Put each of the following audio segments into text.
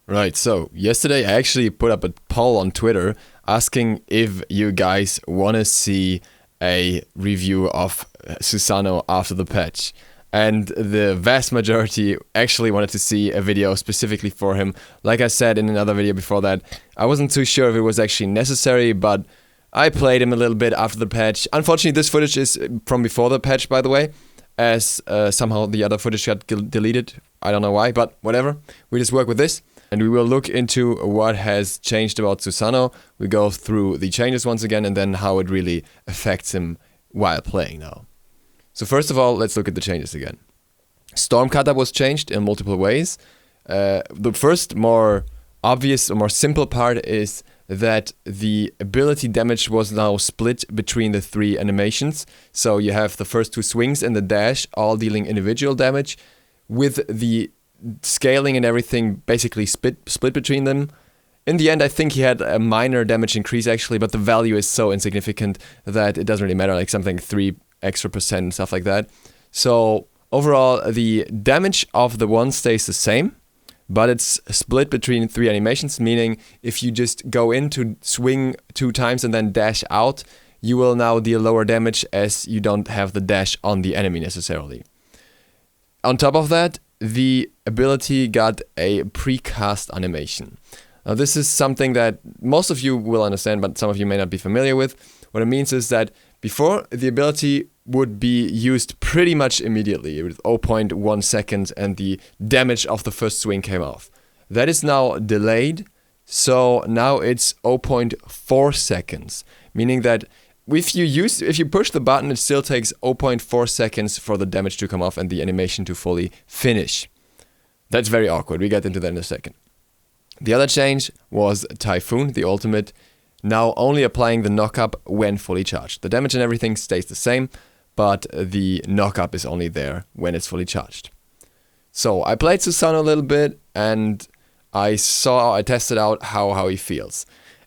Right, so yesterday I actually put up a poll on Twitter asking if you guys want to see a review of Susano after the patch. And the vast majority actually wanted to see a video specifically for him. Like I said in another video before that, I wasn't too sure if it was actually necessary, but I played him a little bit after the patch. Unfortunately, this footage is from before the patch, by the way, as somehow the other footage got deleted. I don't know why, but whatever. We just work with this. And we will look into what has changed about Susano. We go through the changes once again and then how it really affects him while playing now. So first of all, let's look at the changes again. Stormcutter was changed in multiple ways. The first more obvious or more simple part is that the ability damage was now split between the three animations. So you have the first two swings and the dash all dealing individual damage, with the scaling and everything basically split between them. In the end, I think he had a minor damage increase actually, but the value is so insignificant that it doesn't really matter, like something 3% extra and stuff like that. So overall, the damage of the one stays the same, but it's split between three animations, meaning if you just go in to swing 2 times and then dash out, you will now deal lower damage as you don't have the dash on the enemy necessarily. On top of that, the ability got a precast animation. Now this is something that most of you will understand, but some of you may not be familiar with. What it means is that before, the ability would be used pretty much immediately with 0.1 seconds and the damage of the first swing came off. That is now delayed, so now it's 0.4 seconds, meaning that if you push the button, it still takes 0.4 seconds for the damage to come off and the animation to fully finish. That's very awkward. We get into that in a second. The other change was Typhoon, the ultimate, now only applying the knockup when fully charged. The damage and everything stays the same, but the knockup is only there when it's fully charged. So I played Susano a little bit and I tested out how he feels.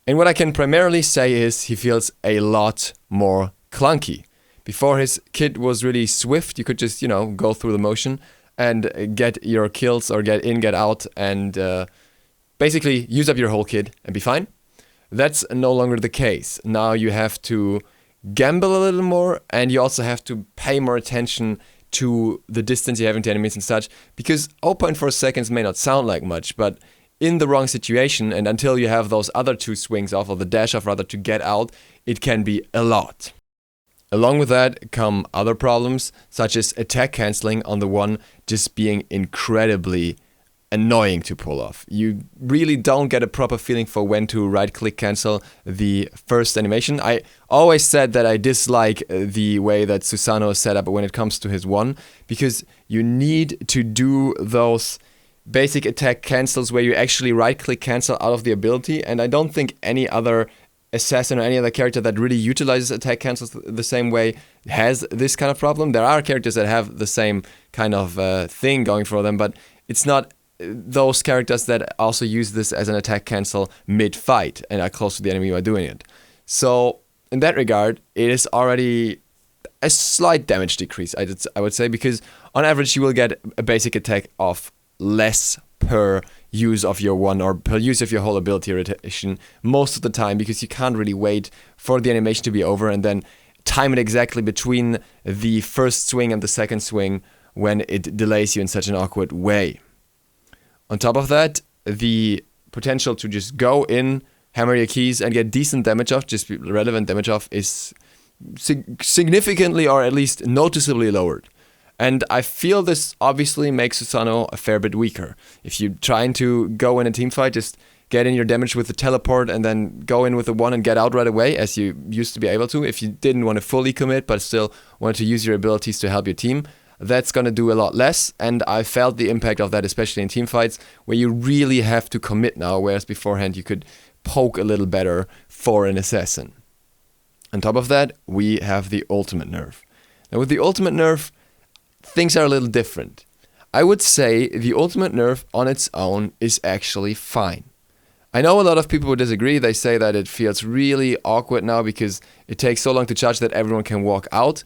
And what I can primarily say is he feels a lot more clunky. Before, his kit was really swift. You could just, go through the motion and get your kills or get in, get out, and basically use up your whole kit and be fine. That's no longer the case. Now you have to gamble a little more, and you also have to pay more attention to the distance you have into enemies and such, because 0.4 seconds may not sound like much, but in the wrong situation, and until you have those other 2 swings off, or the dash off rather, to get out, it can be a lot. Along with that come other problems, such as attack cancelling on the one just being incredibly annoying to pull off. You really don't get a proper feeling for when to right-click cancel the first animation. I always said that I dislike the way that Susano is set up when it comes to his one, because you need to do those basic attack cancels where you actually right-click cancel out of the ability, and I don't think any other assassin or any other character that really utilizes attack cancels the same way has this kind of problem. There are characters that have the same kind of thing going for them, but it's not those characters that also use this as an attack cancel mid-fight and are close to the enemy who are doing it. So in that regard, it is already a slight damage decrease, I would say, because on average you will get a basic attack of less per use of your one or per use of your whole ability rotation most of the time, because you can't really wait for the animation to be over and then time it exactly between the first swing and the second swing when it delays you in such an awkward way. On top of that, the potential to just go in, hammer your keys and get decent damage off, just relevant damage off, is significantly or at least noticeably lowered. And I feel this obviously makes Susano a fair bit weaker. If you're trying to go in a team fight, just get in your damage with the teleport and then go in with the one and get out right away, as you used to be able to. If you didn't want to fully commit but still wanted to use your abilities to help your team, that's going to do a lot less. And I felt the impact of that, especially in team fights, where you really have to commit now, whereas beforehand you could poke a little better for an assassin. On top of that, we have the ultimate nerf. Now with the ultimate nerf, things are a little different. I would say the ultimate nerf on its own is actually fine. I know a lot of people would disagree. They say that it feels really awkward now because it takes so long to charge that everyone can walk out.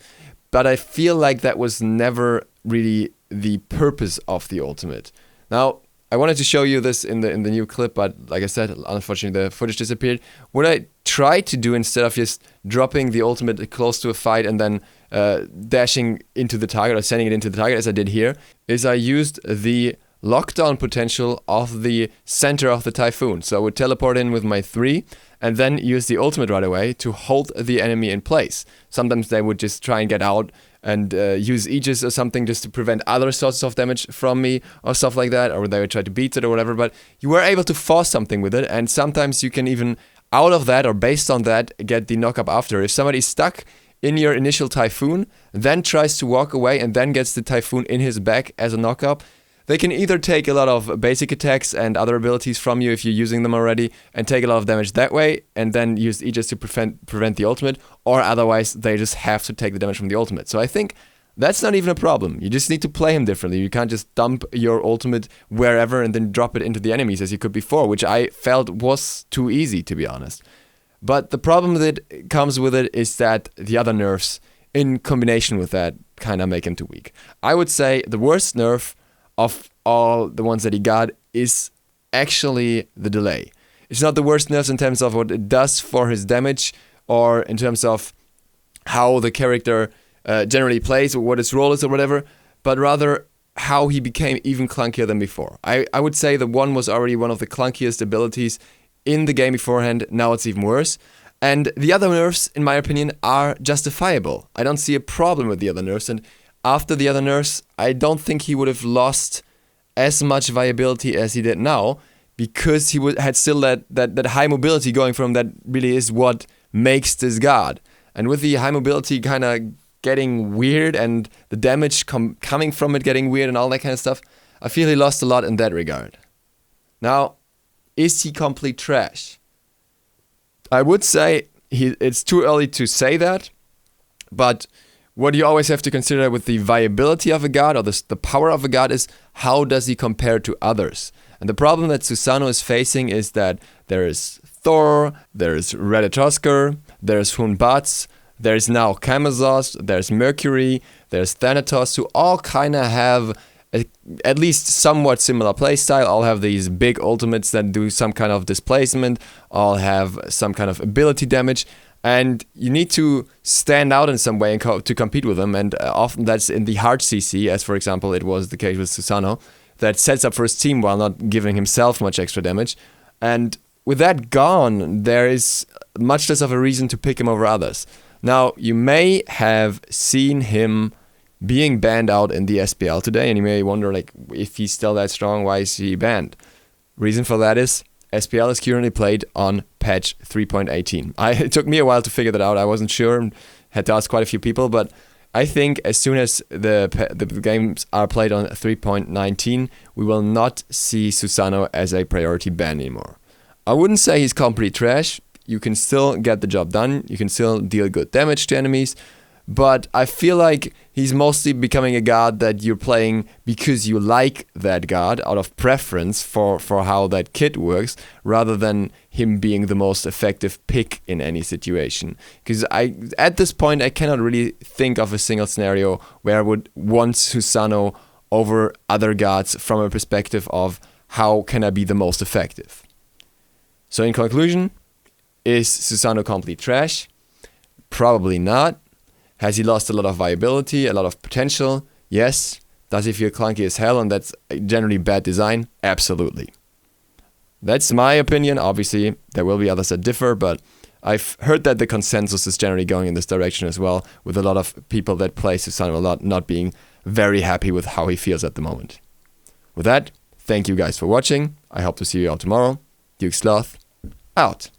But I feel like that was never really the purpose of the ultimate. Now, I wanted to show you this in the new clip, but like I said, unfortunately the footage disappeared. What I tried to do instead of just dropping the ultimate close to a fight and then dashing into the target or sending it into the target as I did here, is I used the lockdown potential of the center of the typhoon. So I would teleport in with my 3 and then use the ultimate right away to hold the enemy in place. Sometimes they would just try and get out and use Aegis or something just to prevent other sources of damage from me or stuff like that, or they would try to beat it or whatever, but you were able to force something with it, and sometimes you can even, out of that or based on that, get the knockup after. If somebody's stuck in your initial typhoon, then tries to walk away and then gets the typhoon in his back as a knockup, they can either take a lot of basic attacks and other abilities from you if you're using them already and take a lot of damage that way and then use Aegis to prevent the ultimate, or otherwise they just have to take the damage from the ultimate. So I think that's not even a problem. You just need to play him differently. You can't just dump your ultimate wherever and then drop it into the enemies as you could before, which I felt was too easy, to be honest. But the problem that comes with it is that the other nerfs in combination with that kind of make him too weak. I would say the worst nerf of all the ones that he got is actually the delay. It's not the worst nerfs in terms of what it does for his damage or in terms of how the character generally plays or what his role is or whatever, but rather how he became even clunkier than before. I would say the 1 was already one of the clunkiest abilities in the game beforehand. Now it's even worse. And the other nerfs, in my opinion, are justifiable. I don't see a problem with the other nerfs, and after the other nerfs, I don't think he would have lost as much viability as he did now, because he had still that high mobility going from that really is what makes this god. And with the high mobility kind of getting weird and the damage coming from it getting weird and all that kind of stuff, I feel he lost a lot in that regard. Now, is he complete trash? I would say it's too early to say that, but what you always have to consider with the viability of a god or the power of a god is how does he compare to others. And the problem that Susano is facing is that there is Thor, there is Ratatoskr, there's Hunbats, there's now Camazos, there's Mercury, there's Thanatos, who all kind of have at least somewhat similar playstyle, all have these big ultimates that do some kind of displacement, all have some kind of ability damage, and you need to stand out in some way and to compete with them, and often that's in the hard CC, as for example it was the case with Susano, that sets up for his team while not giving himself much extra damage. And with that gone, there is much less of a reason to pick him over others. Now, you may have seen him being banned out in the SPL today, and you may wonder, like, if he's still that strong, why is he banned? Reason for that is SPL is currently played on patch 3.18. It took me a while to figure that out. I wasn't sure, had to ask quite a few people, but I think as soon as the games are played on 3.19, we will not see Susano as a priority ban anymore. I wouldn't say he's complete trash. You can still get the job done. You can still deal good damage to enemies. But I feel like he's mostly becoming a god that you're playing because you like that god out of preference for how that kit works, rather than him being the most effective pick in any situation. Because at this point, I cannot really think of a single scenario where I would want Susano over other gods from a perspective of how can I be the most effective. So in conclusion, is Susano complete trash? Probably not. Has he lost a lot of viability, a lot of potential? Yes. Does he feel clunky as hell and that's generally bad design? Absolutely. That's my opinion. Obviously, there will be others that differ, but I've heard that the consensus is generally going in this direction as well, with a lot of people that play Susano a lot not being very happy with how he feels at the moment. With that, thank you guys for watching. I hope to see you all tomorrow. Duke Sloth, out.